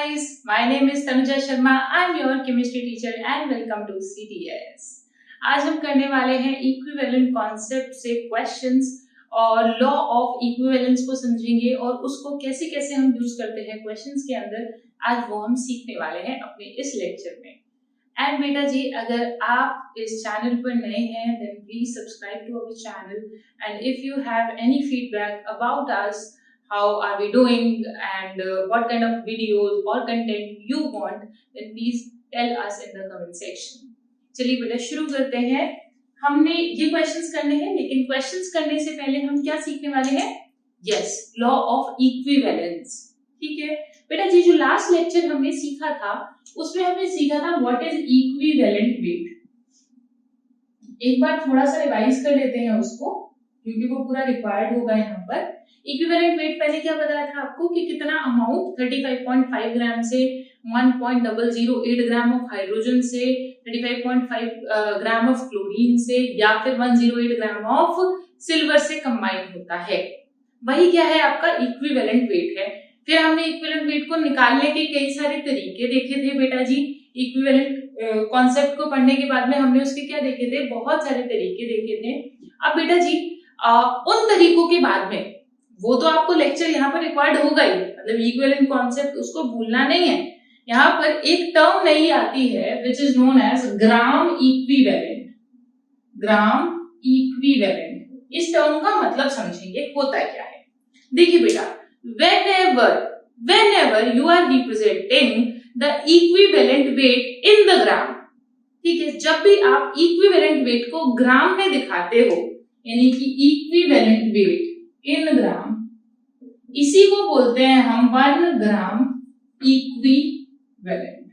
guys, my name is Tanuja Sharma. I am your chemistry teacher and welcome to CTS. आज हम करने वाले हैं इक्विवेलेंट कॉन्सेप्ट से क्वेश्चंस और लॉ ऑफ इक्विवेलेंस को समझेंगे और उसको कैसे कैसे हम यूज करते हैं क्वेश्चंस के अंदर। आज वो हम सीखने वाले हैं अपने इस लेक्चर में। एंड बेटा जी, अगर आप इस चैनल पर नए हैं then please subscribe to our channel and if you have any feedback about us, how are we doing and what kind of videos or content you want, then please tell us in the comment section. चलिए बेटा शुरू करते हैं। हमने ये questions करने हैं, लेकिन क्वेश्चंस करने से पहले हम क्या सीखने वाले हैं? Yes, law of equivalence. ठीक है बेटा जी, जो लास्ट लेक्चर हमने सीखा था उसमें हमने सीखा था व्हाट इज इक्विवेलेंट वेट। एक बार थोड़ा सा रिवाइज कर लेते हैं उसको, क्योंकि वो पूरा रिक्वायर्ड होगा यहाँ पर। इक्विवेलेंट वेट पहले क्या बताया था आपको कि कितना अमाउंट 35.5 ग्राम से 1.008 ग्राम ऑफ हाइड्रोजन से 35.5 ग्राम ऑफ क्लोरीन से या फिर 108 ग्राम ऑफ सिल्वर से कंबाइन होता है। वही क्या है आपका इक्विवेलेंट वेट है। फिर हमने इक्विवेलेंट वेट को निकालने के कई सारे तरीके देखे थे बेटा जी। इक्विवेलेंट कॉन्सेप्ट को पढ़ने के बाद में हमने उसके क्या देखे थे, बहुत सारे तरीके देखे थे। अब बेटा जी उन तरीकों के बाद में वो तो आपको लेक्चर यहाँ पर रिक्वायर्ड होगा ही, मतलब इक्विवेलेंट कॉन्सेप्ट उसको भूलना नहीं है। यहाँ पर एक टर्म नई आती है which is known as gram equivalent. Gram equivalent, इस टर्म का मतलब समझेंगे होता क्या है। देखिए बेटा, whenever you are representing the equivalent weight in the gram, ठीक है, जब भी आप इक्विवेलेंट वेट को ग्राम में दिखाते हो, यानी कि इक्विवेलेंट वेट इन ग्राम, इसी को बोलते हैं हम 1 ग्राम इक्विवेलेंट।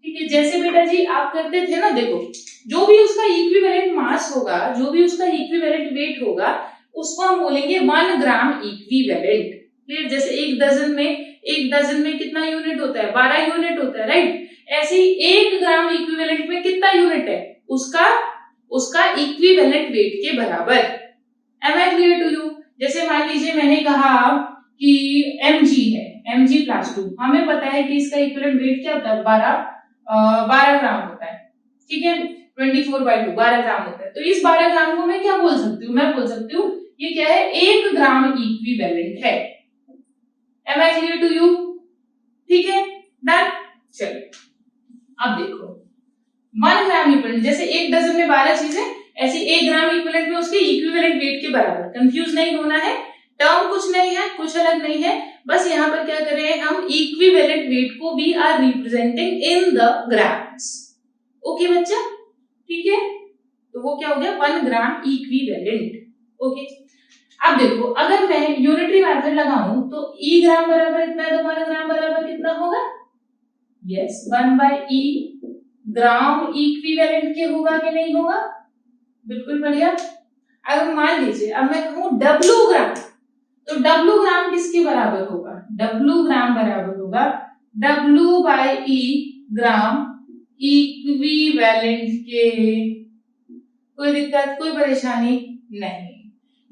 ठीक है, जैसे बेटा जी आप करते थे ना, देखो जो भी उसका इक्विवेलेंट मास होगा, जो भी उसका इक्विवेलेंट वेट होगा, उसको हम बोलेंगे 1 ग्राम इक्विवेलेंट। फिर जैसे एक डजन में कितना यूनिट होता है? 12 यूनिट होता है, राइट। ऐसे ही 1 ग्राम इक्विवेलेंट में कितना यूनिट है? उसका इक्विवेलेंट वेट के बराबर। Am I clear to you? जैसे मान लीजिए मैंने कहा कि mg है, mg+2, हमें पता है कि इसका इक्विवेलेंट वेट क्या होता है? 12 ग्राम होता है। ठीक है, 24/2 12 ग्राम होता है। तो इस 12 ग्राम को मैं क्या बोल सकती हूँ? मैं बोल सकती हूँ ये क्या है? 1 ग्राम इक्विवेलेंट है। Am I clear to you? ठीक है, डन। चलिए अब देखो 1 ग्राम इक्विवेलेंट, जैसे एक डजन में 12 चीजें, ऐसे 1 ग्राम इक्विवेलेंट में उसके इक्विवेलेंट वेट के बराबर। कंफ्यूज नहीं होना है, टर्म कुछ नहीं है, कुछ अलग नहीं है, बस यहाँ पर क्या कर रहे हैं हम, इक्विवेलेंट वेट को we are representing in the grams. Okay बच्चा, ठीक है, तो वो क्या हो गया? 1 ग्राम इक्विवेलेंट। ओके, अब देखो अगर मैं यूनिटरी मेथड लगाऊं तो ई ग्राम बराबर इतना है, तो 1 ग्राम बराबर कितना होगा? यस, 1/e ग्राम इक्विवेलेंट के होगा कि नहीं होगा? बिल्कुल बढ़िया। अगर मान लीजिए अब मैं कहूं W ग्राम, तो W ग्राम किसके बराबर होगा? W ग्राम बराबर होगा W/E ग्राम इक्विवेलेंट के। कोई दिक्कत, कोई परेशानी नहीं,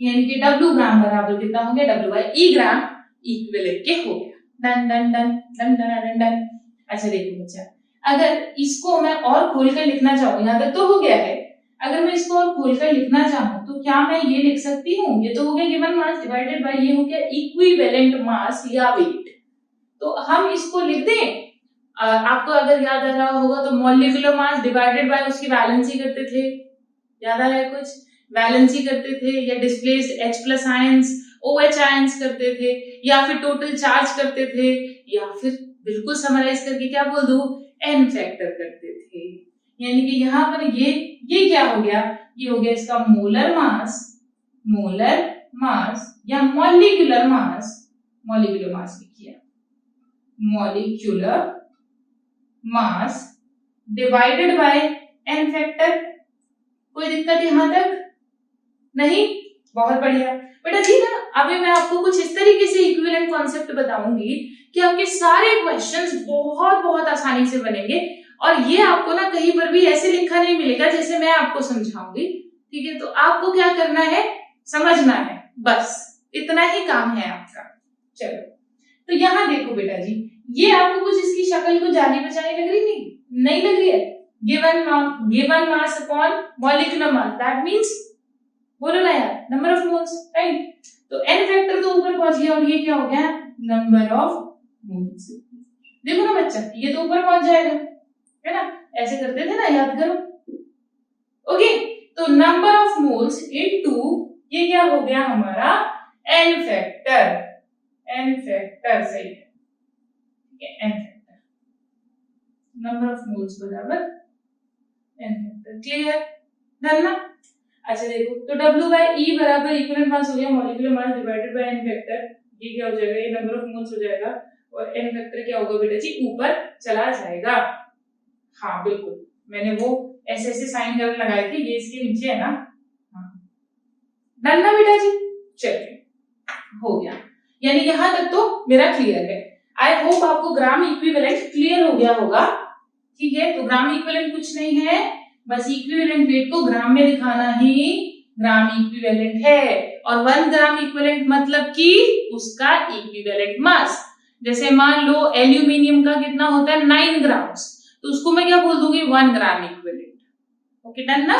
यानी कि W ग्राम बराबर कितना हो गया? W/E ग्राम इक्विवेलेंट के हो गया। Done done done done done done. अच्छा देखो बच्चा, अगर इसको मैं और खोलकर लिखना चाहूँ, यहाँ तक तो हो गया है, अगर मैं इसको और खोलकर लिखना चाहूँ तो क्या मैं ये लिख सकती हूँ? ये तो हो गया गिवन मास डिवाइडेड बाय, ये हो गया इक्विवेलेंट मास या वेट। तो हम इसको लिख दें, आपको अगर याद आ रहा होगा तो मॉलिक्यूलर मास डिवाइडेड बाय उसकी वैलेंसी करते थे, याद आ रहा है कुछ? वैलेंसी करते थे, या displaced H+ ions OH ions करते थे, या फिर टोटल चार्ज करते थे, या फिर बिल्कुल समराइज करके क्या बोल दूं, n फैक्टर करते थे। यानी कि यहाँ पर ये क्या हो गया? ये हो गया इसका मोलर मास या मॉलिक्यूलर मास लिखिए, molecular mass divided by n factor. कोई दिक्कत यहाँ तक नहीं? बहुत बढ़िया बेटा जी। ना अभी मैं आपको कुछ इस तरीके से इक्विवेलेंट कॉन्सेप्ट बताऊंगी कि आपके सारे क्वेश्चंस बहुत बहुत आसानी से बनेंगे, और ये आपको ना कहीं पर भी ऐसे लिखा नहीं मिलेगा जैसे मैं आपको समझाऊंगी। ठीक है, तो आपको क्या करना है, समझना है, बस इतना ही काम है आपका। चलो तो यहाँ देखो बेटा जी, ये आपको कुछ इसकी शक्ल को जानी पहचानी लग रही नहीं लग रही है? Given mass upon molecular mass, that means, बोलो ना यार, नंबर ऑफ मोल्स, राइट? तो n फैक्टर तो ऊपर पहुंच गया और ये क्या हो गया? Number of moles. देखो ना बच्चा, ये तो ऊपर पहुंच जाएगा, है ना? ऐसे करते थे ना, याद करो। ओके, तो नंबर ऑफ मोल्स इनटू ये क्या हो गया हमारा? n फैक्टर, सही है, ठीक है, n factor, number of moles बराबर n फैक्टर। क्लियर? डन ना? अच्छा देखो, तो W by E बराबर इक्विवेलेंट मास हो गया molecular mass divided by n factor. ये क्या हो जाएगा? ये नंबर ऑफ मोल्स हो जाएगा और n फैक्टर क्या होगा बेटा जी? ऊपर चला जाएगा। हाँ बिल्कुल, मैंने वो ऐसे ऐसे साइन कर लगाए थे, ये इसके नीचे है ना। हाँ डन ना बेटा जी? चलिए, हो गया, यानी यहां तक तो मेरा क्लियर है। आई होप आपको ग्राम इक्विवेलेंट क्लियर हो गया होगा। ठीक है, तो ग्राम इक्विवेलेंट कुछ नहीं है, बस इक्विवेलेंट वेट को ग्राम में दिखाना ही ग्राम इक्विवेलेंट है। और 1 ग्राम इक्विवेलेंट मतलब कि उसका इक्विवेलेंट मास। जैसे मान लो एल्यूमिनियम का कितना होता है? 9 ग्राम्स, तो उसको मैं क्या बोल दूंगी? 1 ग्राम इक्विवेलेंट। ओके डन ना?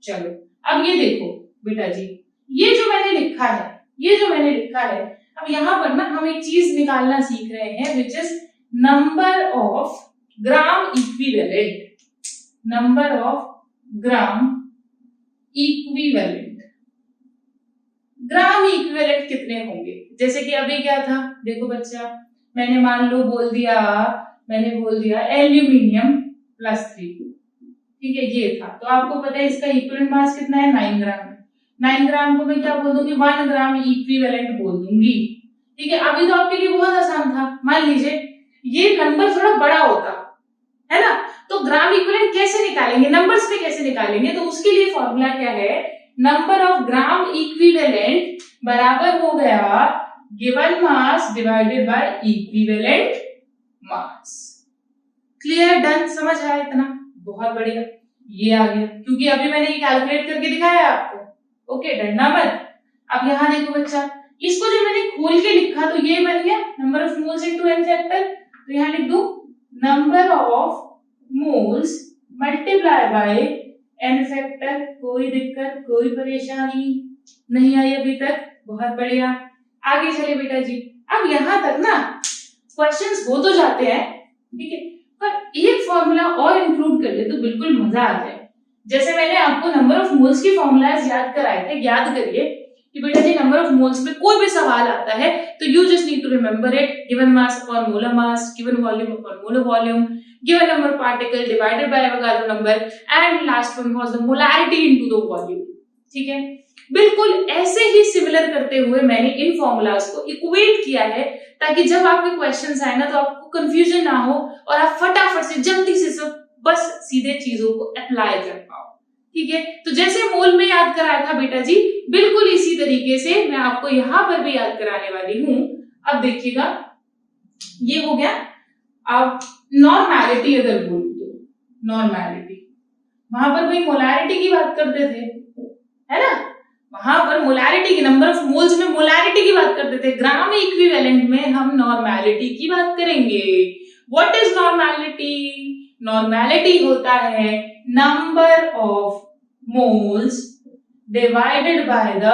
चलो अब ये देखो बेटा जी, ये जो मैंने लिखा है, अब यहाँ पर ना हम एक चीज निकालना सीख रहे हैं, which is number of gram equivalent, number of gram equivalent. Gram equivalent कितने होंगे? जैसे कि अभी क्या था, देखो बच्चा, मैंने मान लो बोल दिया एल्यूमिनियम +3, ठीक है, ये था। तो आपको पता है इसका इक्विवेलेंट मास कितना है? 9 ग्राम है। 9 ग्राम को मैं क्या बोल दूंगी? 1 ग्राम इक्विवेलेंट बोल दूंगी। ठीक है, अभी तो आपके लिए बहुत आसान था। मान लीजिए ये नंबर थोड़ा बड़ा होता है ना, तो ग्राम इक्विवेलेंट कैसे निकालेंगे? नंबर्स पे कैसे निकालेंगे? तो उसके लिए फॉर्मूला क्या है? नंबर ऑफ ग्राम इक्विवेलेंट बराबर हो गया given mass divided by equivalent mass. Clear? Done? समझ आया इतना? बहुत बढ़िया, ये आ गया, क्योंकि अभी मैंने ये कैलकुलेट करके दिखाया आपको। ओके, डरना मत। अब यहाँ देखो बच्चा, इसको जो मैंने खोल के लिखा तो ये बन गया number of moles into n factor. तो यहाँ लिख दूं number of moles multiply by n factor. कोई दिक्कत, कोई परेशानी नहीं आई अभी तक? बहुत बढ़िया, आगे चले बेटा जी। अब यहाँ तक ना क्वेश्चंस हो तो जाते हैं, ठीक है, पर एक फॉर्मूला और इंक्लूड कर ले तो बिल्कुल मजा आ जाए। जैसे मैंने आपको नंबर ऑफ मोल्स की फॉर्मूलाज याद कराए थे, याद करिए कि बेटा जी नंबर ऑफ मोल्स में कोई भी सवाल आता है तो you just need to remember it, given mass upon molar mass, given volume upon molar volume, given number particle divided by Avogadro number, and last one was the molarity into the volume. ठीक है, बिल्कुल ऐसे ही similar करते हुए मैंने इन formulas को equate किया है, ताकि जब आपके क्वेश्चंस आए ना तो आपको कंफ्यूजन ना हो और आप फटाफट से जल्दी से सब बस सीधे चीजों को अप्लाई कर पाओ। ठीक है, तो जैसे मोल में याद कराया था बेटा जी, बिल्कुल इसी तरीके से मैं आपको यहाँ पर भी याद कराने वाली हूँ। अब देखिएगा, ये हो गया। अब नॉर्मैलिटी अगर बोलूं तो नॉर्मैलिटी, वहां पर भाई मोलैरिटी की बात करते थे, है ना? वहां पर मोलैरिटी की, नंबर ऑफ मोल्स में मोलैरिटी की बात करते थे। ग्राम इक्विवेलेंट में हम नॉर्मैलिटी की बात करेंगे। What is normality? नॉर्मैलिटी होता है number of moles divided by the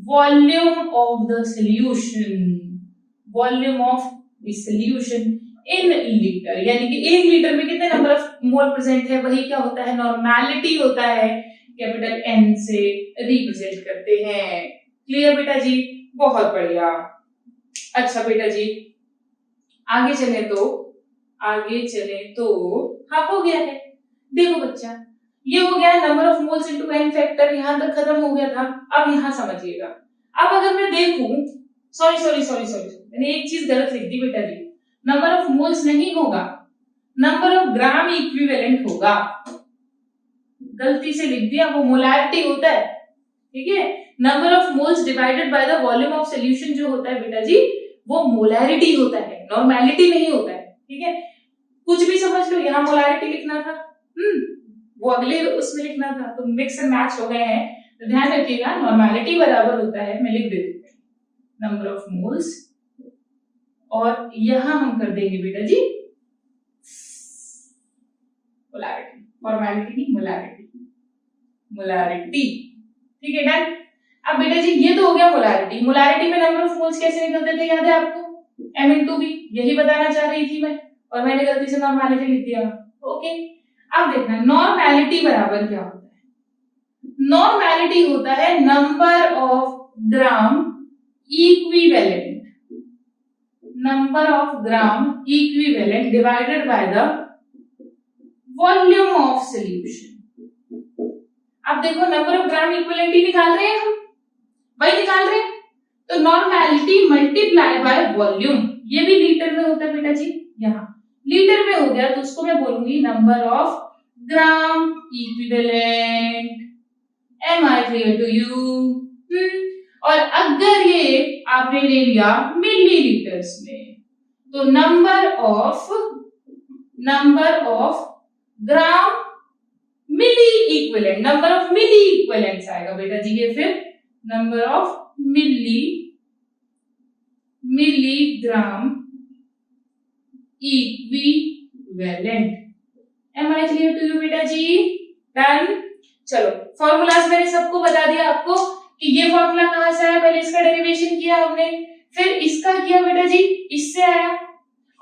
volume of the solution, volume of the solution in litre, यानी कि 1 लीटर में कितने नंबर ऑफ मोल प्रेजेंट है, वही क्या होता है? नॉर्मैलिटी होता है, कैपिटल N से रिप्रेजेंट करते हैं। क्लियर बेटा जी? बहुत बढ़िया। अच्छा बेटा जी, आगे चले तो हाँ हो गया है। देखो बच्चा, ये हो गया number of moles into n factor, यहां तक खत्म हो गया था। अब यहां समझिएगा, अब अगर मैं देखूं, सॉरी मैंने एक चीज गलत लिख दी बेटा जी, नंबर ऑफ मोल्स नहीं होगा, नंबर ऑफ ग्राम इक्विवेलेंट होगा। गलती से लिख दिया, वो मोलैरिटी होता है। ठीक है, number of moles divided by the volume of solution जो होता है बेटा जी, वो मोलैरिटी होता है, नॉर्मैलिटी नहीं होता है। ठीक है, कुछ भी समझ लो, यहाँ मोलैरिटी लिखना था, वो अगले उसमें लिखना था, तो मिक्स एंड मैच हो गए हैं। तो ध्यान रखिएगा, नॉर्मैलिटी बराबर होता है, मैं लिख देती हूँ, नंबर ऑफ मोल्स और यहां हम कर देंगे बेटा जी मोलारिटी, फॉर्मेलिटी नहीं, मोलारिटी, मोलारिटी। ठीक है, डन। अब बेटा जी ये तो हो गया मोलारिटी। मोलारिटी में नंबर ऑफ मोल्स कैसे निकलते थे, याद है आपको? m into v, यही बताना चाह रही थी मैं, और मैंने गलती से नॉर्मेलिटी लिख दिया। ओके, अब देखना नॉर्मेलिटी बराबर क्या होता है। नॉर्मेलिटी होता है number of gram equivalent, number of gram equivalent divided by the volume of solution. अब देखो नंबर ऑफ ग्राम इक्विवेलेंट ही निकाल रहे हैं हम, वही निकाल रहे हैं, तो नॉर्मेलिटी मल्टीप्लाई बाय वॉल्यूम, ये भी लीटर में होता है बेटा जी, यहाँ लीटर में हो गया तो उसको मैं बोलूंगी number of gram equivalent. Am I clear to you? और अगर ये आपने ले लिया मिलीलीटर्स में, तो number of gram milli equivalent, number of milli equivalents आएगा बेटा जी, ये फिर number of milligram equivalent. Am I clear to you बेटा जी? डन। चलो फॉर्मूलाज मैंने सबको बता दिया आपको कि ये फॉर्मूला कहां से आया, पहले इसका डेरिवेशन किया हमने, फिर इसका किया बेटा जी, इससे आया,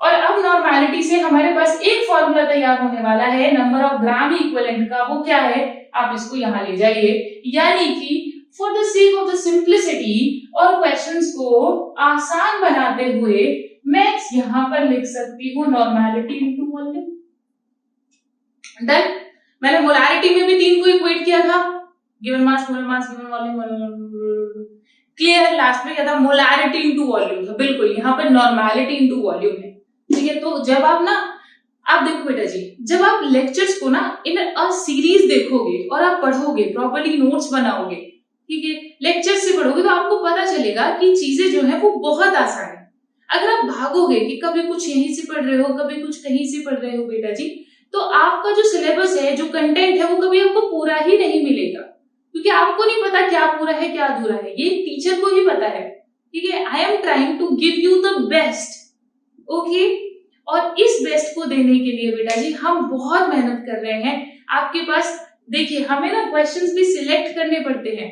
और अब नॉर्मेलिटी से हमारे पास एक फॉर्मूला तैयार होने वाला है नंबर ऑफ ग्राम इक्विवेलेंट का। वो क्या है, आप इसको यहां ले जाइए, यानी कि for the sake of the simplicity और क्वेश्चंस को आसान बनाते हुए मैं यहां पर लिख सकती हूँ नॉर्मेलिटी इनटू वॉल्यूम। डन। मैंने मोलारिटी में भी 3 को इक्वेट किया था, given mass, molar mass, given volume, clear है। लास्ट में क्या था, मोलारिटी इनटू वॉल्यूम था, बिल्कुल यहाँ पर नॉर्मेलिटी इनटू वॉल्यूम है। ठीक है, तो जब आप देखो बेटा जी, जब आप लेक्चर्स को ना इन अ सीरीज देखोगे और आप पढ़ोगे, प्रॉपर्ली नोट्स बनाओगे, ठीक है, लेक्चर से पढ़ोगे, तो आपको पता चलेगा कि चीजें जो है वो बहुत आसान है। अगर आप भागोगे कि कभी कुछ यहीं से पढ़ रहे हो, कभी कुछ कहीं से पढ़ रहे हो बेटा जी, तो आपका जो सिलेबस है, जो कंटेंट है, वो कभी आपको पूरा ही नहीं मिलेगा, क्योंकि आपको नहीं पता क्या पूरा है क्या अधूरा है, ये टीचर को ही पता है। ठीक है, I am trying to give you the best. Okay, और इस बेस्ट को देने के लिए बेटा जी हम बहुत मेहनत कर रहे हैं। आपके पास देखिए, हमें ना क्वेश्चंस भी सिलेक्ट करने पड़ते हैं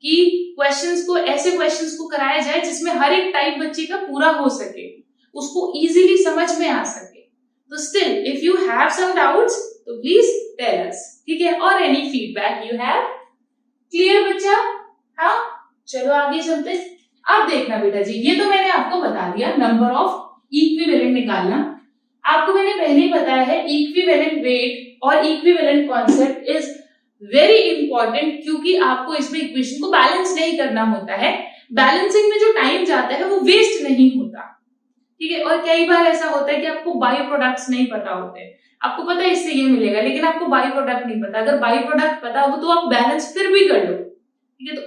कि क्वेश्चंस को, ऐसे क्वेश्चंस को कराया जाए जिसमें हर एक टाइप बच्चे का पूरा हो सके, उसको इजीली समझ में आ सके। तो still if you have some doubts तो प्लीज टेल अस, ठीक है, और any feedback you have. Clear बच्चा? हाँ, चलो आगे चलते। अब देखना बेटा जी, ये तो मैंने आपको बता दिया नंबर ऑफ इक्विवेलेंट निकालना। आपको मैंने पहले ही बताया है इक्विवेलेंट वेट और equivalent concept is very important, क्योंकि आपको इसमें इक्वेशन को बैलेंस नहीं करना होता है। बैलेंसिंग में जो टाइम जाता है वो वेस्ट नहीं होता। ठीक है, और कई बार ऐसा होता है कि आपको बाई प्रोडक्ट्स नहीं पता होते, आपको पता है इससे ये मिलेगा, लेकिन आपको बाई प्रोडक्ट नहीं पता। अगर बाई प्रोडक्ट पता हो तो आप बैलेंस फिर भी कर लो। ठीक है, तो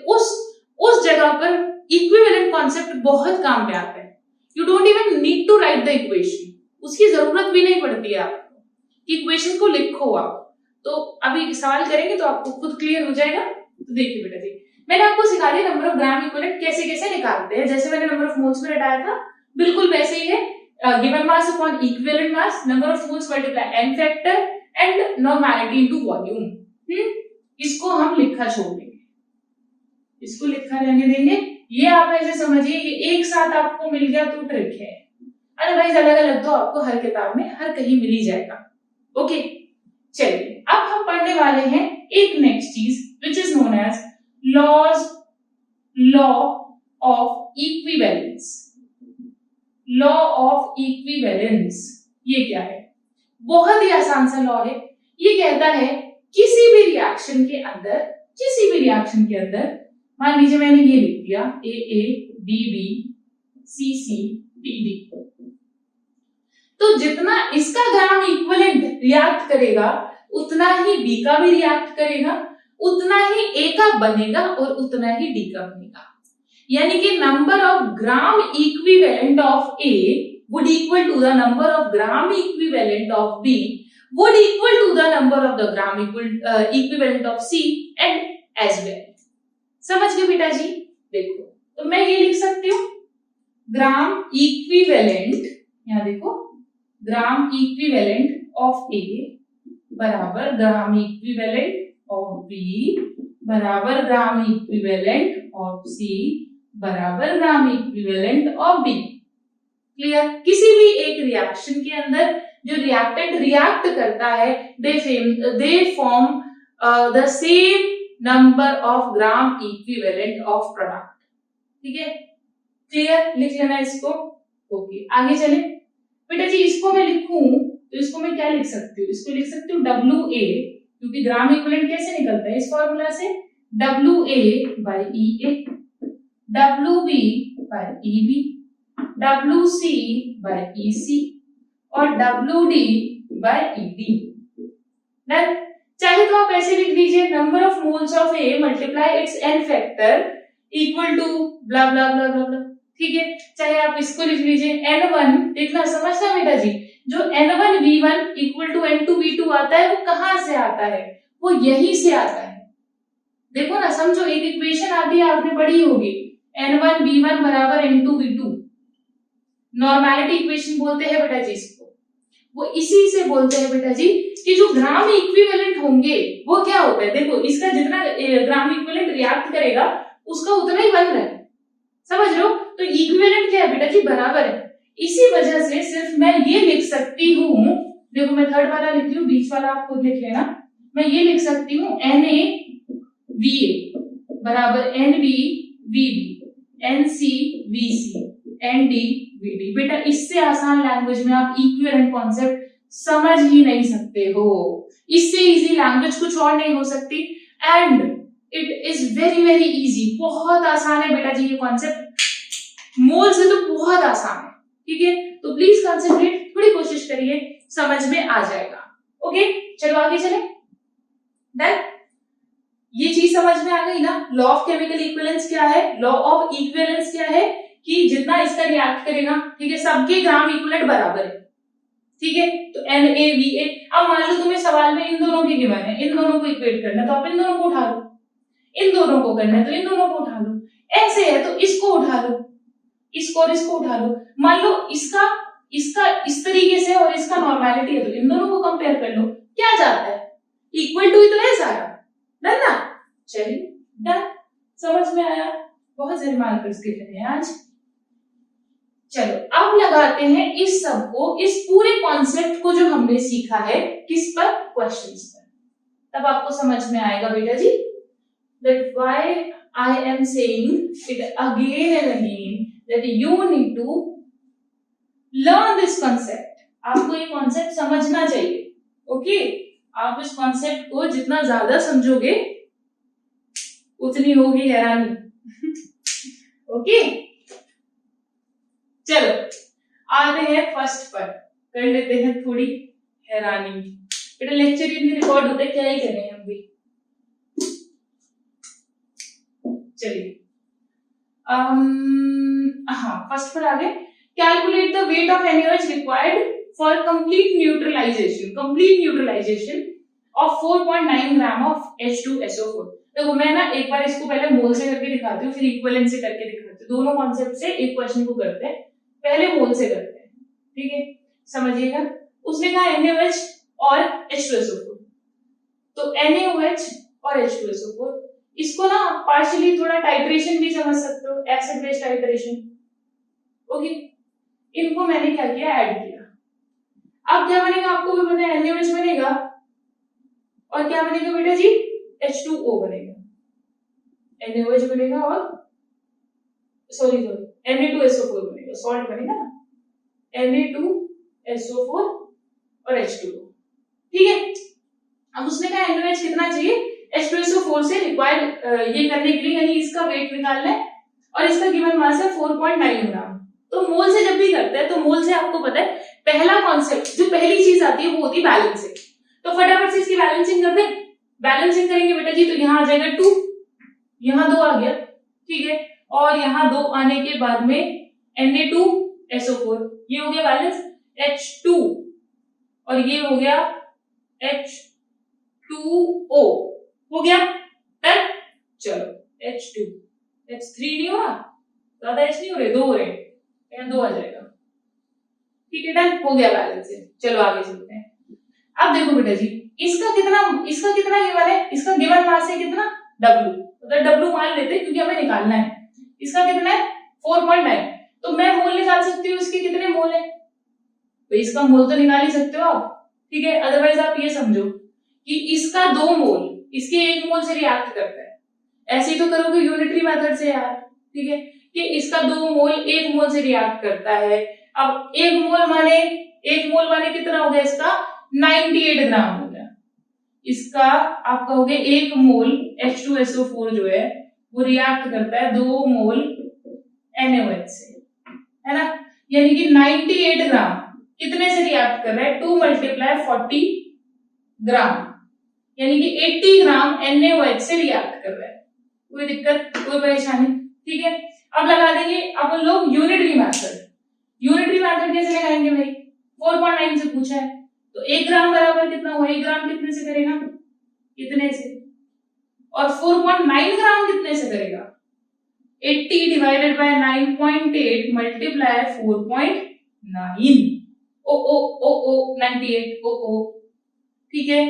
उस जगह पर इक्विवेलेंट कॉन्सेप्ट बहुत काम में आता है। You don't even need to write the equation, उसकी जरूरत भी नहीं पड़ती है आपको, इक्वेशन को लिखो आप। तो अभी सवाल करेंगे तो आपको खुद क्लियर हो जाएगा। तो देखिए बेटा जी, मैंने आपको सिखा दिया नंबर ऑफ ग्राम इक्विवेलेंट कैसे कैसे निकालते हैं। जैसे मैंने नंबर ऑफ मोल्स में रटाया था, बिल्कुल वैसे ही है। Given mass upon equivalent mass, number of moles multiply n factor and normality into volume. इसको हम लिखा छोड़ देंगे, इसको लिखा रहने देंगे। ये आप ऐसे समझिए, ये एक साथ आपको मिल गया तो ट्रिक है, अदरवाइज अलग अलग तो आपको हर किताब में हर कहीं मिल ही जाएगा। ओके, चलिए अब हम पढ़ने वाले हैं एक नेक्स्ट चीज which is known as law of equivalence. Law of equivalence ये क्या है? बहुत ही आसान सा लॉ है। ये कहता है किसी भी रिएक्शन के अंदर मान लीजिए मैंने ये लिख दिया A B B C C D D, तो जितना इसका ग्राम इक्विवेलेंट रिएक्ट करेगा उतना ही बी का भी रिएक्ट करेगा, उतना ही ए का बनेगा और उतना ही डी का बनेगा। यानी कि number of gram equivalent of A would equal to the number of gram equivalent of B would equal to the number of the gram equivalent of C and as well। समझ गए बेटा जी? देखो, तो मैं ये लिख सकती हूँ ग्राम इक्विवेलेंट, यहाँ देखो ग्राम इक्विवेलेंट ऑफ ए बराबर ग्राम इक्विवेलेंट ऑफ बी बराबर ग्राम इक्विवेलेंट ऑफ सी बराबर gram equivalent of D. Clear? किसी भी एक रिएक्शन के अंदर जो रिएक्टेंट रिएक्ट करता है they form the same number of gram equivalent of product. ठीक है, क्लियर? लिख लेना इसको। ओके, आगे चले बेटा जी। इसको मैं लिखूं तो इसको मैं क्या लिख सकती हूँ? इसको लिख सकती हूँ WA, क्योंकि ग्राम इक्विवेलेंट कैसे निकलता है इस फॉर्मूला से, WA by EA, WB by EB, WC by EC और WD by ED। डन? चाहे तो आप ऐसे लिख दीजिए number of moles of A multiply its n factor equal to blah blah blah blah blah. ठीक है, चाहे आप इसको लिख लीजिए n1, देखना समझना बेटा जी, जो n1 v1 equal to n2 v2 आता है वो कहां से आता है? वो यहीं से आता है। देखो ना, समझो एक इक्वेशन आती है, आपने पढ़ी होगी, n1 v1 बराबर n2 v2, नॉर्मेलिटी इक्वेशन बोलते हैं बेटा जी इसको। वो इसी से बोलते हैं बेटा जी कि जो ग्राम इक्विवेलेंट होंगे वो क्या होता है, देखो इसका जितना ग्राम इक्विवेलेंट रिएक्ट करेगा उसका उतना ही बन रहा है, समझ लो। तो इक्विवेलेंट क्या है बेटा जी? बराबर है। इसी वजह से सिर्फ मैं ये लिख सकती हूँ, देखो मैं थर्ड वाला लिख रही हूँ, बीच वाला आप खुद लिख लेना। मैं ये लिख सकती हूँ NaVA बराबर NbVb, NcVc, NdVd। बेटा इससे आसान लैंग्वेज में आप इक्विवेलेंट कॉन्सेप्ट समझ ही नहीं सकते हो, इससे इजी लैंग्वेज कुछ और नहीं हो सकती। And it is very very easy, बहुत आसान है बेटा जी ये कॉन्सेप्ट, मोल से तो बहुत आसान है। ठीक है, तो प्लीज कंसंट्रेट, थोड़ी कोशिश करिए, समझ में आ जाएगा। ओके, चलो आगे चले। डन? ये चीज समझ में आ गई ना? लॉ ऑफ केमिकल इक्विवेलेंस क्या है, लॉ ऑफ इक्विवेलेंस क्या है कि जितना इसका रिएक्ट करेगा, ठीक है, सबके ग्राम इक्विवेलेंट बराबर है। ठीक है, तो NaVA। अब मान लो तुम्हें सवाल में इन दोनों की गिवन है, इन दोनों को इक्वेट करना, तो आप इन दोनों को उठा लो, इन दोनों को करना है तो इन दोनों को उठा लो, ऐसे है तो इसको उठा लो, इसको और इसको उठा लो। मान लो इसका इसका इस तरीके से और इसका नॉर्मेलिटी है तो इन दोनों को कंपेयर कर लो, क्या जाता है? इक्वल टू ही तो है सारा। डन ना? चलिए डन, समझ में आया? बहुत सारे मार्कर्स के हैं आज। चलो अब लगाते हैं इस सब को, इस पूरे कॉन्सेप्ट को जो हमने सीखा है, किस पर? क्वेश्चंस पर। तब आपको समझ में आएगा बेटा जी that why I am saying it again and again that you need to learn this concept। आपको ये कॉन्सेप्ट समझना चाहिए। ओके, आप इस कॉन्सेप्ट को जितना ज्यादा समझोगे उतनी होगी हैरानी। ओके, चलो आते हैं फर्स्ट पर, कर लेते हैं थोड़ी हैरानी। बेटा लेक्चर ही नहीं रिकॉर्ड होते, क्या ही करें हम भी। चलिए हाँ, फर्स्ट पर आगे। Calculate the weight of NaOH required for complete neutralisation of 4.9 gram of H2SO4। देखो मैं ना एक बार इसको पहले मोल से करके दिखाती हूँ, फिर इक्विवेलेंट से करके दिखाती हूँ। दोनों कॉन्सेप्ट से एक क्वेश्चन को करते हैं, पहले मोल से करते हैं। ठीक है, समझिएगा। उसने कहा NaOH और H2SO4, तो NaOH और H2SO4, इसको ना पार्शियली थोड़ा टाइट्रेशन भी समझ सकते हो, एसिड बेस टाइट्रेशन। ओके, इनको मैंने क्या किया, ऐड किया। अब क्या बनेगा आपको भी पता है, NaOH बनेगा और क्या बनेगा बेटा जी, H2O बनेगा। NaOH बनेगा और सॉरी Na2SO4 बनेगा, सॉल्ट बनेगा ना, Na2SO4 और H2O। ठीक है, अब उसने कहा NaOH कितना चाहिए, H2SO4 से रिक्वायर्ड ये करने के लिए, यानी इसका वेट निकालना है और इसका गिवन मास है 4.9 ग्राम। तो मोल से जब भी करते हैं तो मोल से आपको पता है पहला कॉन्सेप्ट, जो पहली चीज आती है वो होती है बैलेंसिंग। तो फटाफट से इसकी बैलेंसिंग कर दें। बैलेंसिंग करेंगे बेटा जी तो यहाँ आ जाएगा 2, यहाँ 2 आ गया। ठीक है, और यहाँ 2 आने के बाद में Na2SO4, ये हो गया बैलेंस, H2 और ये हो गया H2O, हो गया। डन, चलो H2 H3 नहीं हो रहा, ज्यादा H नहीं हो रहे, 2 हो रहे, यहाँ 2 आ जाएगा। ठीक है, डन हो गया बैलेंस से। चलो आगे चलते हैं। अब देखो बेटा जी, इसका कितना गिवन है, इसका गिवन मास है कितना W, तो W मान लेते हैं क्योंकि हमें निकालना है। इसका कितना है 4.9, तो मैं मोल निकाल सकती हूँ इसके कितने मोल है, तो इसका मोल तो निकाल ही सकते हो आप। ठीक है, अदरवाइज आप ये समझो कि इसका 2 मोल इसके 1 मोल से रिएक्ट करता है, ऐसे ही तो करोगे यूनिटरी मेथड से यार। ठीक है, कि इसका 2 मोल 1 मोल से रिएक्ट करता है। अब 1 मोल माने कितना हो गया, इसका 98 ग्राम हो गया। इसका आप कहोगे 1 मोल H2SO4 जो है वो रिएक्ट करता है 2 मोल NaOH से, है ना, यानी कि 98 ग्राम कितने से रिएक्ट कर रहा है, 2 × 40 ग्राम, यानी कि 80 ग्राम NaOH से रिएक्ट कर रहा है। कोई दिक्कत, कोई परेशानी? ठीक है, अब लगा देंगे अपन लोग यूनिटरी मेथड कैसे लगाएंगे भाई, 4.9 से पूछा है, तो 1 ग्राम बराबर कितना हुआ, 1 ग्राम कितने से करेगा, कितने से, और 4.9 ग्राम कितने से करेगा, 80 / 9.8 × 4.9, ओ 98, ओ। ठीक है,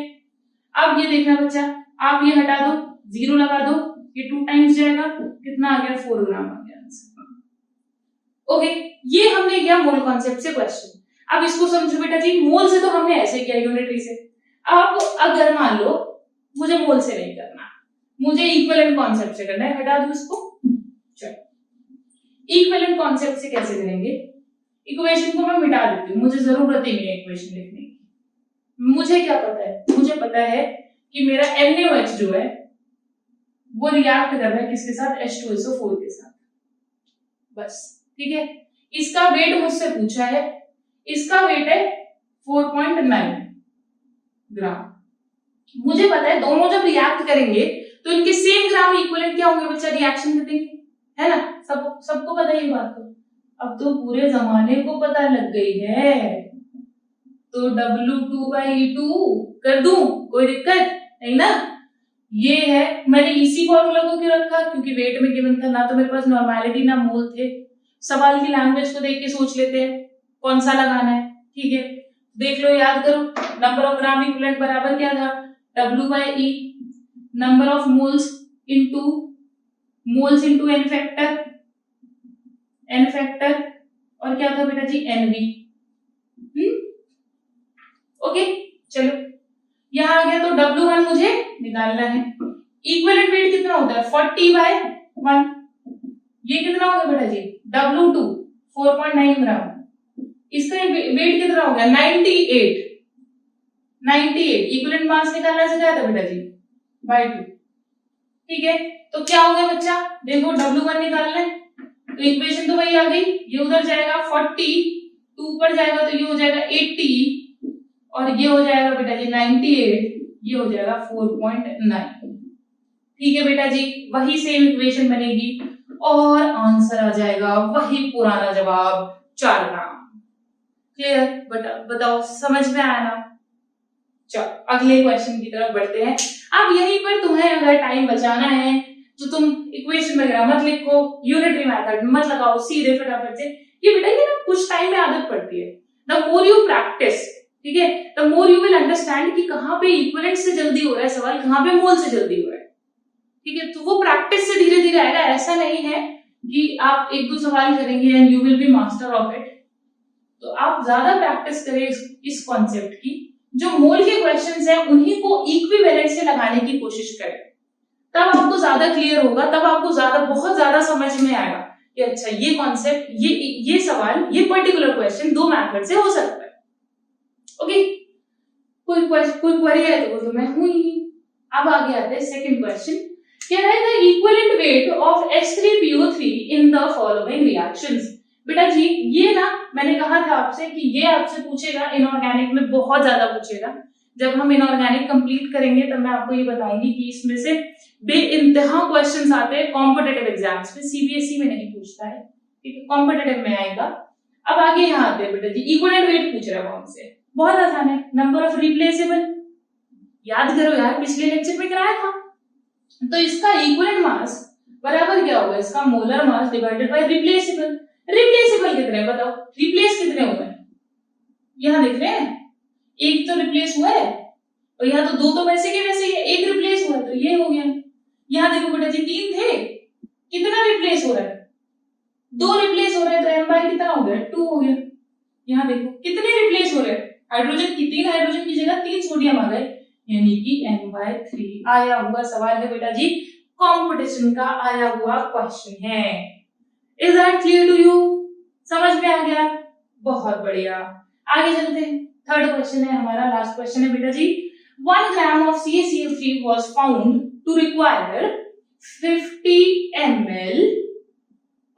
अब ये देखना बच्चा, आप ये हटा दो, 0 लगा दो, ये 2 टाइम्स जाएगा, कितना आ गया, 4 ग्राम आ गया आंसर। ओके, ये हमने किया मोल कॉन्सेप्ट से क्वेश्चन। अब इसको समझो बेटा जी, मोल से तो हमने ऐसे किया यूनिटरी से। अब अगर मान लो मुझे मोल से नहीं करना, मुझे इक्विवेलेंट कॉन्सेप्ट से करना है, हटा दो इसको। चलो इक्विवेलेंट कॉन्सेप्ट से कैसे करेंगे, इक्वेशन को मैं मिटा देती हूँ, मुझे जरूरत ही नहीं है इक्वेशन लिखने की। मुझे क्या पता है, मुझे पता है कि मेरा NaOH जो है वो रिएक्ट कर रहा है किसके साथ, H2SO4 के साथ, बस। ठीक है, इसका वेट मुझसे पूछा है, इसका वेट है 4.9 ग्राम। मुझे पता है दोनों जब रिएक्ट करेंगे तो इनके सेम ग्राम इक्विवेलेंट क्या होंगे बच्चा, रिएक्शन देंगे, है ना, सबको पता है ये बात। तो अब तो पूरे जमाने को पता लग गई है, तो W2/E2 कर दूं, कोई दिक्कत नहीं ना। ये है, मैंने इसी फॉर्मूला को क्यों रखा, क्योंकि वेट में गिवन था, ना तो मेरे पास नॉर्मैलिटी ना मोल थे। सवाल की लैंग्वेज को देख के सोच लेते हैं कौन सा लगाना है। ठीक है, देख लो, याद करो, नंबर ऑफ ग्राम इक्विवेलेंट बराबर क्या था, W/E, number of moles into n factor, और क्या था बेटा जी, NV। ओके, चलो यहां आ गया, तो W1 मुझे निकालना है। इक्विवेलेंट वेट कितना होता है, 40/1। ये कितना होगा बेटा जी, W2 4.9 ग्राम, इसका वेट कितना हो गया, 98। इक्विवेलेंट मास निकालना सिखाया था बेटा जी, बाय 2। ठीक है, तो क्या हो गया बच्चा, देखो W1 निकालना है, तो इक्वेशन तो वही आ गई, ये उधर जाएगा 40, 2 पर जाएगा तो ये हो जाएगा 80, और ये हो जाएगा बेटा जी 98, ये हो जाएगा 4.9। ठीक है बेटा जी, वही सेम इक्वेशन बनेगी और आंसर आ जाएगा वही पुराना जवाब, 4 ग्राम। क्लियर, बताओ समझ में आया ना। चलो अगले क्वेश्चन की तरफ बढ़ते हैं। अब यहीं पर तुम्हें अगर टाइम बचाना है तो तुम इक्वेशन वगैरह मत लिखो, यूनिटरी मेथड मत लगाओ, सीधे फटाफट से ये बेटा ये ना कुछ टाइम में आदत पड़ती है। द मोर यू प्रैक्टिस, ठीक है, the more you will understand कि कहां पे इक्विवेलेंट से जल्दी हो रहा है सवाल, कहां पे मोल से जल्दी हो रहा है। ठीक है, तो वो प्रैक्टिस से धीरे धीरे आएगा। ऐसा नहीं है कि आप 1-2 सवाल करेंगे and you will be master of it. तो आप ज्यादा प्रैक्टिस करें इस कॉन्सेप्ट की, जो मोल के क्वेश्चंस हैं उन्हीं को इक्विवेलेंट से लगाने की कोशिश करें, तब आपको ज्यादा क्लियर होगा, तब आपको बहुत ज्यादा समझ में आएगा कि अच्छा ये कॉन्सेप्ट, ये सवाल, ये पर्टिकुलर क्वेश्चन 2 मेथड से हो सकता है। ओके, कोई क्वेरी है तो मैं हूं ही। अब आगे आते हैं सेकंड क्वेश्चन, कह रहा है the equivalent weight of H3PO3 in the following reactions. बेटा जी ये ना मैंने कहा था आपसे कि ये आपसे पूछेगा, इनऑर्गेनिक में बहुत ज्यादा पूछेगा। जब हम इनऑर्गेनिक कंप्लीट करेंगे तब मैं आपको ये बताऊंगी कि इसमें से बेइंतहा क्वेश्चंस आते हैं कॉम्पिटिटिव एग्जाम्स में, सीबीएसई में नहीं पूछता है, ठीक है, कॉम्पिटिटिव में आएगा। अब आगे यहाँ आते हैं बेटा जी, इक्विवेलेंट वेट पूछ रहा है हमसे, बहुत आसान है, नंबर ऑफ रिप्लेसेबल, याद करो यार पिछले लेक्चर में कराया था। तो इसका इक्विवेलेंट मास बराबर क्या होगा, इसका molar mass divided by replaceable. Replaceable कितने रहे हैं बताओ, रिप्लेस कितने हुए हैं? यहाँ दिख रहे हैं, एक तो रिप्लेस हुआ है और यहाँ तो दो तो वैसे के वैसे ही है, एक रिप्लेस हुआ है तो ये हो गया। यहाँ देखो बेटा जी 3 थे, कितना रिप्लेस हो रहा है? 2 रिप्लेस हो रहे हैं तो m बाय कितना हो गया? 2 हो गया। यहाँ देखो कितने रिप्लेस हो रहे हैं? हाइड्रोजन की 3 हाइड्रोजन की जगह 3 सोडियम आ गए, यानी कि m/3 आया हुआ सवाल है बेटा जी, कंपटीशन का आया हुआ क्वेश्चन है। Is that clear to you? समझ में आ गया? बहुत बढ़िया। आगे चलते हैं, थर्ड क्वेश्चन है हमारा, लास्ट क्वेश्चन है बेटा जी। 1 ग्राम of CaCO3 was found to require 50 ml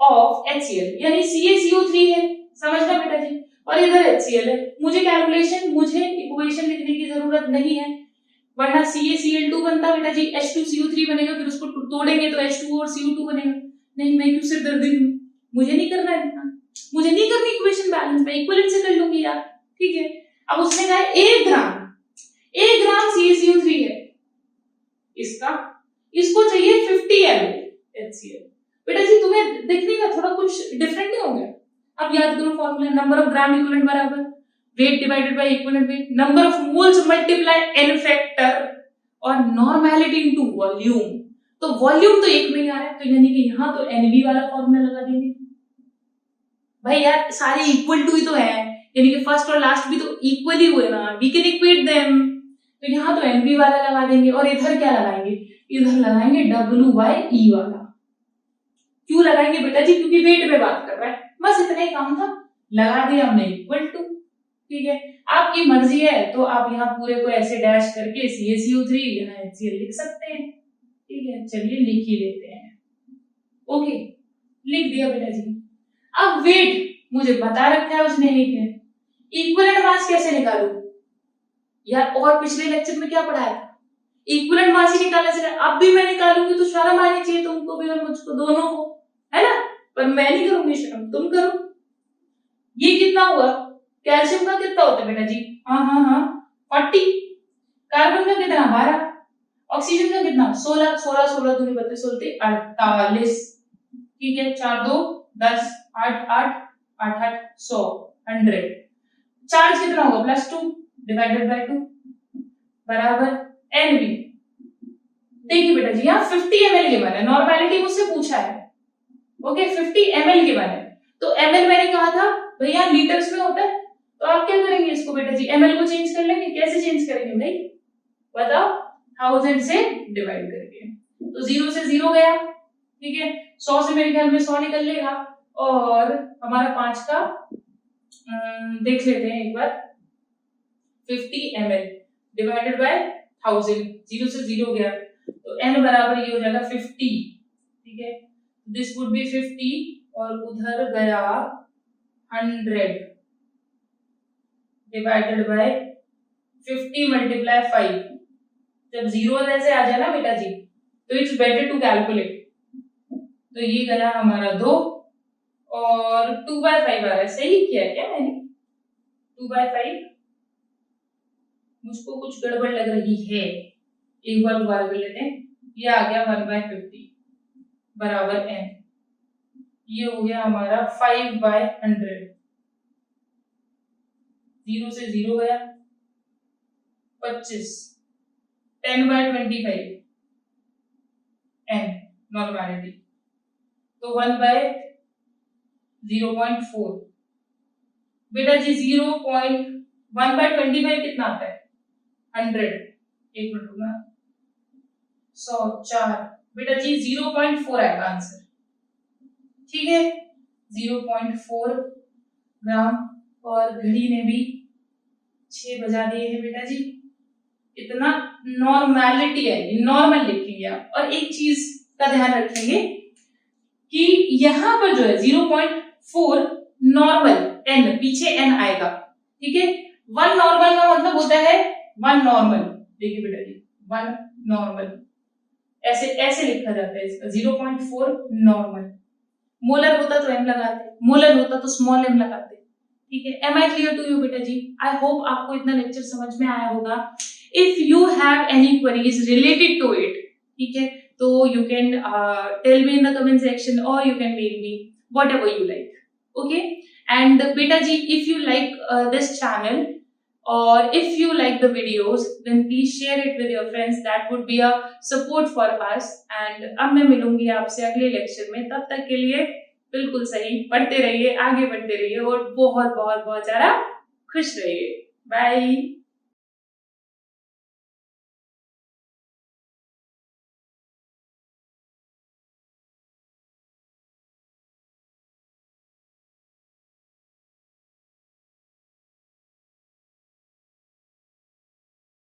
of HCl, यानी CaCO3 है, समझना बेटा जी, और इधर HCl है। मुझे इक्वेशन लिखने की जरूरत नहीं है, वरना CaCl2 बनता बेटा जी, H2CO3 बनेगा, फिर उसको तोड़ेंगे तो H2 और CO2 बनेगा। नहीं, मैं क्यों सिरदर्दी लूं, मुझे नहीं करना है इतना, मुझे नहीं करनी इक्वेशन बैलेंस, मैं इक्विवेलेंट से कर लूंगी यार, ठीक है। अब उसने कहा 1 ग्राम CaCO3 है इसका, इसको चाहिए 50 ml HCl। बेटा जी तुम्हें दिखने का थोड़ा कुछ डिफरेंट नहीं हो गया? अब याद करो formula, number of gram equivalent बराबर weight divided by equivalent weight, number of moles multiply n factor और नॉर्मेलिटी इनटू वॉल्यूम। तो वॉल्यूम तो एक में ही आ रहा है, तो यानी कि यहाँ तो NV वाला फॉर्मूला लगा देंगे। भाई यार सारे इक्वल टू ही तो है, यानी कि फर्स्ट और लास्ट भी तो इक्वली हुए ना, वी कैन इक्वेट देम। तो यहाँ तो NV वाला लगा देंगे और इधर क्या लगाएंगे? इधर लगाएंगे W/E वाला। क्यों लगाएंगे बेटा जी? क्योंकि वेट में बात कर रहा है, बस इतना ही काम था, लगा दिया हमने इक्वल टू, ठीक है। आपकी मर्जी है तो आप यहाँ पूरे को ऐसे डैश करके CaCO3 यहाँ HCl लिख सकते हैं, ठीक है। चलिए लिख ही लेते हैं, ओके, लिख दिया बेटा जी। अब वेट मुझे बता रखा है उसने एक है, इक्विवेलेंट मास कैसे निकालूं यार? और पिछले लेक्चर में क्या पढ़ाया था? इक्विवेलेंट मास ही निकालने से, अब भी मैं निकालूंगी तो शर्म आनी चाहिए तुमको भी और मुझको, दोनों को, है ना? पर मैं नहीं करूंगी शर्म, तुम करो। ये कितना हुआ? कैल्शियम का कितना होता है बेटा जी? हाँ 40, कार्बन का कितना? 12, ऑक्सीजन का कितना? 16 16 16 दूनी 32 16 48, ठीक है। 4 2 10 8 8 8 8 100 100। चार्ज कितना होगा? +2 डिवाइडेड बाय 2 बराबर NV। देखिए बेटा जी यहाँ 50 ml के बने, नॉर्मेलिटी मुझसे पूछा है, ओके। 50 ml के बने, तो ml मैंने कहा था भैया लीटर्स में होता है, तो आप क्या करेंगे इसको बेटा जी, ml को चेंज कर लेंगे। कैसे चेंज करेंगे भाई बताओ? 1000 से डिवाइड करके, तो 0 से 0 गया, ठीक है। 100 से मेरे ख्याल में 100 निकल लेगा, और हमारा 5 का देख लेते हैं एक बार, 50 ml डिवाइडेड बाय 1000, 0 से 0 गया, तो n बराबर ये हो जाएगा 50, ठीक है। दिस वुड बी 50 और उधर गया 100 डिवाइडेड बाय 50 मल्टीप्लाई 5। जब 0 जैसे आ जाए ना बेटा जी, तो इट्स बेटर टू कैलकुलेट। तो ये गया हमारा 2 और 2/5 आ रहा है, सही किया क्या मैंने? 2/5, मुझको कुछ गड़बड़ लग रही है, एक बार दोबारा कर लेते हैं। ये आ गया 1/50 बराबर n, ये हो गया हमारा 5/100, 0 से 0 गया 25, 10/25 n नॉर्मेलिटी, तो 1/0.4 बेटा जी। 1/25 कितना आता है? 100, एक मिनट रुकना, 100 4 बेटा जी 0.4 आएगा आंसर, ठीक है। 0.4 ग्राम, और घड़ी ने भी 6 बजा दिए हैं बेटा जी। इतना नॉर्मेलिटी है, नॉर्मल लिखेंगे आप। और एक चीज का ध्यान रखेंगे कि यहाँ पर जो है 0.4 नॉर्मल, n पीछे n आएगा, ठीक है। 1 नॉर्मल का मतलब होता है 1 नॉर्मल, देखिए बेटा जी 1 नॉर्मल, ऐसे ऐसे लिखा जाता है इसका, 0.4 नॉर्मल। मोलर होता तो m लगाते, मोलर होता तो स्मॉल m लगाते, ठीक है। Am I clear to you बेटा जी? आई होप आपको इतना लेक्चर समझ में आया होगा। If you have any queries related to it, ठीक है, तो you can tell me in the comment section और you can mail me whatever you like, okay. And beta ji, if you like this channel or if you like the videos, then please share it with your friends. That would be a support for us. And अब मैं मिलूंगी आपसे अगले lecture में, तब तक के लिए बिल्कुल सही पढ़ते रहिए, आगे बढ़ते रहिए और बहुत बहुत बहुत ज्यादा खुश रहिए। बाय।